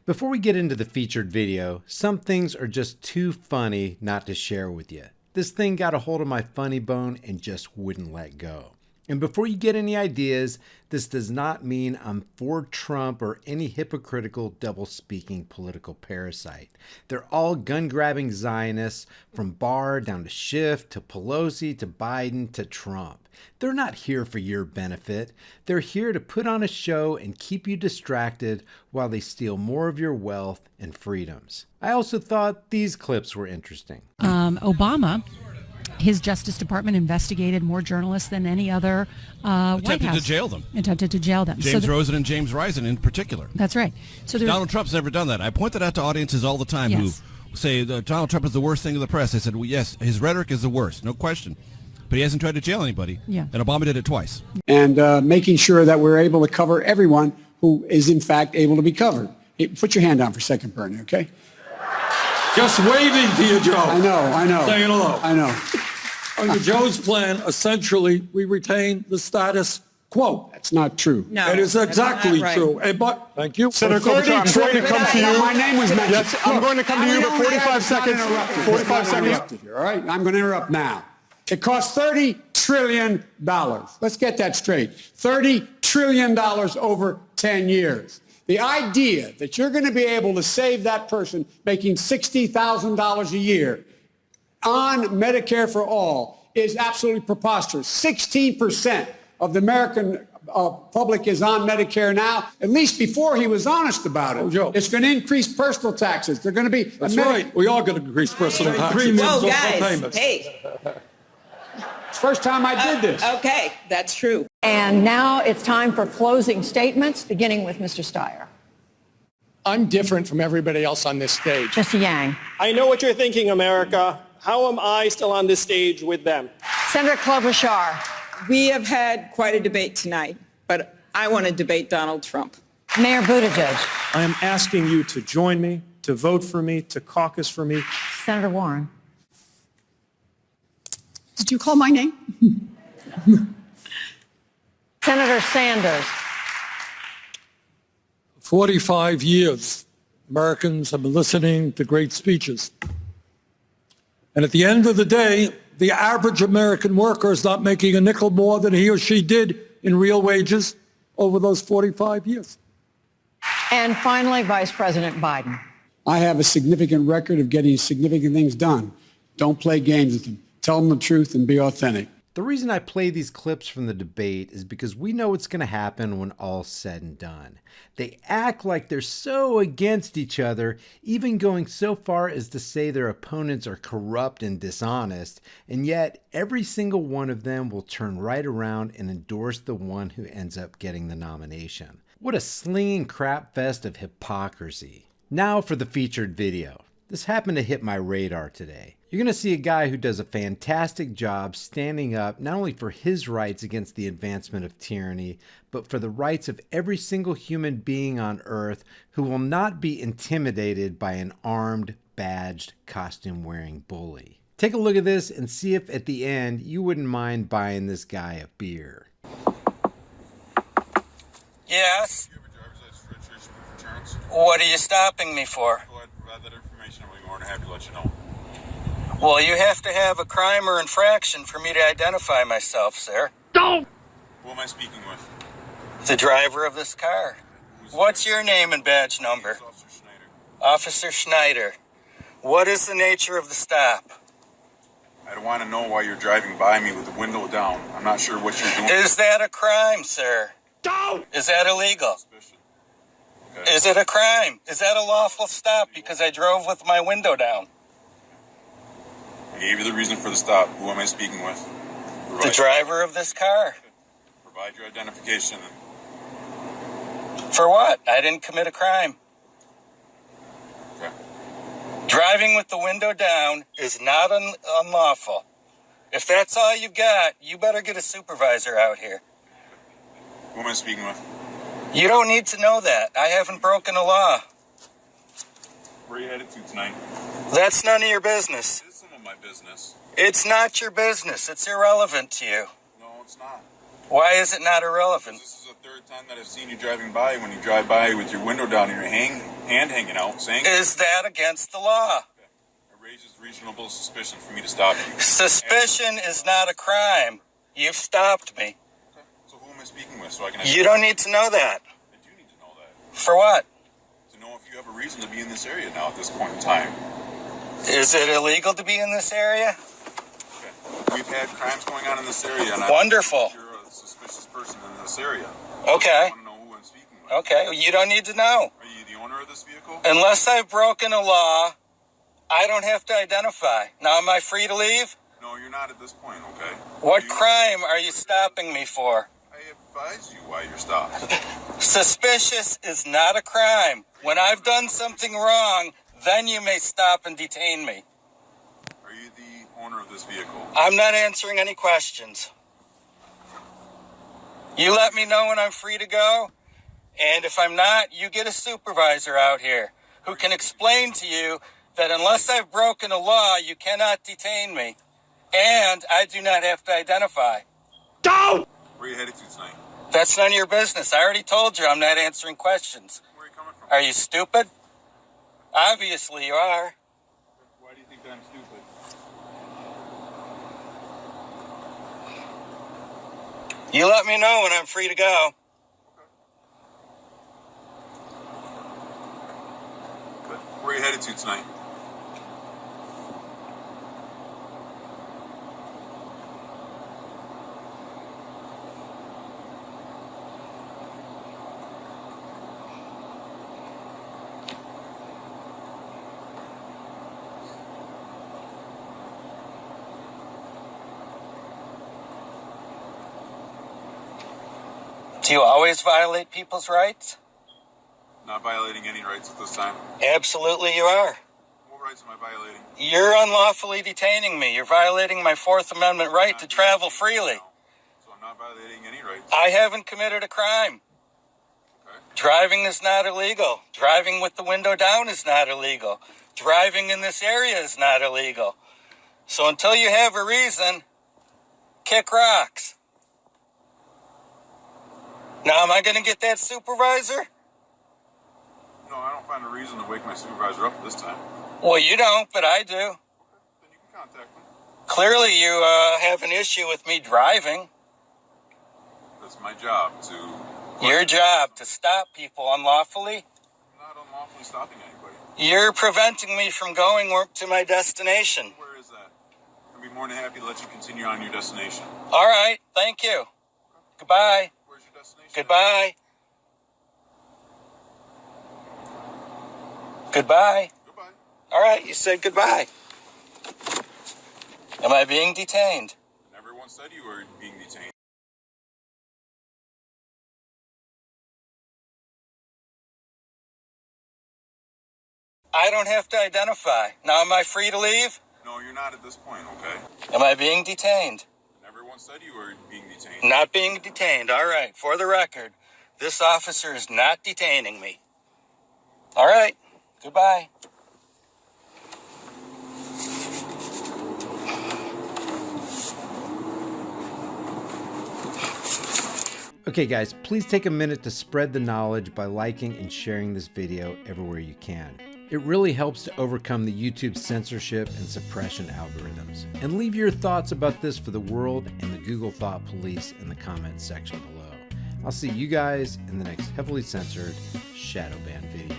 Before we get into the featured video, some things are just too funny not to share with you. This thing got a hold of my funny bone and just wouldn't let go. And before you get any ideas, this does not mean I'm for Trump or any hypocritical, double-speaking political parasite. They're all gun-grabbing Zionists, from Barr down to Schiff to Pelosi to Biden to Trump. They're not here for your benefit. They're here to put on a show and keep you distracted while they steal more of your wealth and freedoms. I also thought these clips were interesting. Obama, his Justice Department investigated more journalists than any other White House. Attempted to jail them. James Rosen and James Risen in particular. That's right. So Donald Trump's never done that. I point that out to audiences all the time who say Donald Trump is the worst thing to the press. I said, well, yes, his rhetoric is the worst, no question. But he hasn't tried to jail anybody. Yeah. And Obama did it twice. And making sure that we're able to cover everyone who is, in fact, able to be covered. Hey, put your hand down for a second, Bernie, okay? Just waving to you, Joe. I know. Saying hello. I know. Under Joe's plan, essentially, we retain the status quo. That's not true. No, it is exactly true. But thank you. Senator Klobuchar, I'm going to come to you. My name was mentioned. Yes, I'm going to come to you, but 45 seconds. 45 seconds. All right, I'm going to interrupt now. It costs $30 trillion. Let's get that straight. $30 trillion over 10 years. The idea that you're going to be able to save that person making $60,000 a year on Medicare for all is absolutely preposterous. 16% of the American public is on Medicare now. At least before he was honest about it. Oh, Joe. It's going to increase personal taxes. They're going to be... That's right. We are going to increase personal taxes. Whoa, guys, hey. It's the first time I did this. Okay, that's true. And now it's time for closing statements, beginning with Mr. Steyer. I'm different from everybody else on this stage. Mr. Yang. I know what you're thinking, America. How am I still on this stage with them? Senator Klobuchar. We have had quite a debate tonight, but I want to debate Donald Trump. Mayor Buttigieg. I am asking you to join me, to vote for me, to caucus for me. Senator Warren. Did you call my name? Senator Sanders. 45 years, Americans have been listening to great speeches. And at the end of the day, the average American worker is not making a nickel more than he or she did in real wages over those 45 years. And finally, Vice President Biden. I have a significant record of getting significant things done. Don't play games with them. Tell them the truth and be authentic. The reason I play these clips from the debate is because we know what's going to happen when all's said and done. They act like they're so against each other, even going so far as to say their opponents are corrupt and dishonest, and yet every single one of them will turn right around and endorse the one who ends up getting the nomination. What a slinging crap fest of hypocrisy. Now for the featured video. This happened to hit my radar today. You're going to see a guy who does a fantastic job standing up not only for his rights against the advancement of tyranny, but for the rights of every single human being on earth who will not be intimidated by an armed, badged, costume-wearing bully. Take a look at this and see if at the end you wouldn't mind buying this guy a beer. Yes? What are you stopping me for? Go ahead and provide that information. I'll be more than happy to let you know. Well, you have to have a crime or infraction for me to identify myself, sir. Don't! Who am I speaking with? The driver of this car. What's your name and badge number? Officer Schneider. Officer Schneider. What is the nature of the stop? I want to know why you're driving by me with the window down. I'm not sure what you're doing. Is that a crime, sir? Don't! Is that illegal? Okay. Is it a crime? Is that a lawful stop because I drove with my window down? I gave you the reason for the stop. Who am I speaking with? The driver of this car. Provide your identification. For what? I didn't commit a crime. Okay. Driving with the window down is not unlawful. If that's all you got, you better get a supervisor out here. Who am I speaking with? You don't need to know that. I haven't broken a law. Where are you headed to tonight? That's none of your business. It is some of my business. It's not your business. It's irrelevant to you. No, it's not. Why is it not irrelevant? This is the third time that I've seen you driving by. When you drive by with your window down and your hand hanging out, saying... Is that against the law? Okay. It raises reasonable suspicion for me to stop you. Suspicion is not a crime. You've stopped me. Okay. So who am I speaking with? So I can... You don't need to know that. I do need to know that. For what? To know if you have a reason to be in this area now at this point in time. Is it illegal to be in this area? Okay. We've had crimes going on in this area. And Wonderful. You're a suspicious person in this area. Okay. I want to know who I'm speaking with. Okay. You don't need to know. Are you the owner of this vehicle? Unless I've broken a law, I don't have to identify. Now, am I free to leave? No, you're not at this point, okay? What crime are you stopping me for? I advised you why you're stopped. Suspicious is not a crime. When I've done something wrong, then you may stop and detain me. Are you the owner of this vehicle? I'm not answering any questions. You let me know when I'm free to go, and if I'm not, you get a supervisor out here who can explain to you that unless I've broken a law, you cannot detain me, and I do not have to identify. Go! Where are you headed to tonight? That's none of your business. I already told you I'm not answering questions. Where are you coming from? Are you stupid? Obviously you are. Why do you think that I'm stupid? You let me know when I'm free to go. But where are you headed to tonight? Do you always violate people's rights? Not violating any rights at this time. Absolutely you are. What rights am I violating? You're unlawfully detaining me. You're violating my Fourth Amendment right to travel freely. So I'm not violating any rights. I haven't committed a crime. Okay. Driving is not illegal. Driving with the window down is not illegal. Driving in this area is not illegal. So until you have a reason, kick rocks. Now, am I going to get that supervisor? No, I don't find a reason to wake my supervisor up this time. Well, you don't, but I do. Then you can contact me. Clearly, you have an issue with me driving. That's my job to... Your job to stop people unlawfully? I'm not unlawfully stopping anybody. You're preventing me from going to my destination. Where is that? I'd be more than happy to let you continue on your destination. All right, thank you. Goodbye. Where's your destination? Goodbye. Goodbye. Goodbye. All right, you said goodbye. Am I being detained? Never once said you were being detained. I don't have to identify. Now, am I free to leave? No, you're not at this point, okay? Am I being detained? Never once said you were being detained. Not being detained. All right. For the record, this officer is not detaining me. All right. Goodbye. Okay guys, please take a minute to spread the knowledge by liking and sharing this video everywhere you can. It really helps to overcome the YouTube censorship and suppression algorithms. And leave your thoughts about this for the world and the Google Thought Police in the comments section below. I'll see you guys in the next heavily censored shadow ban video.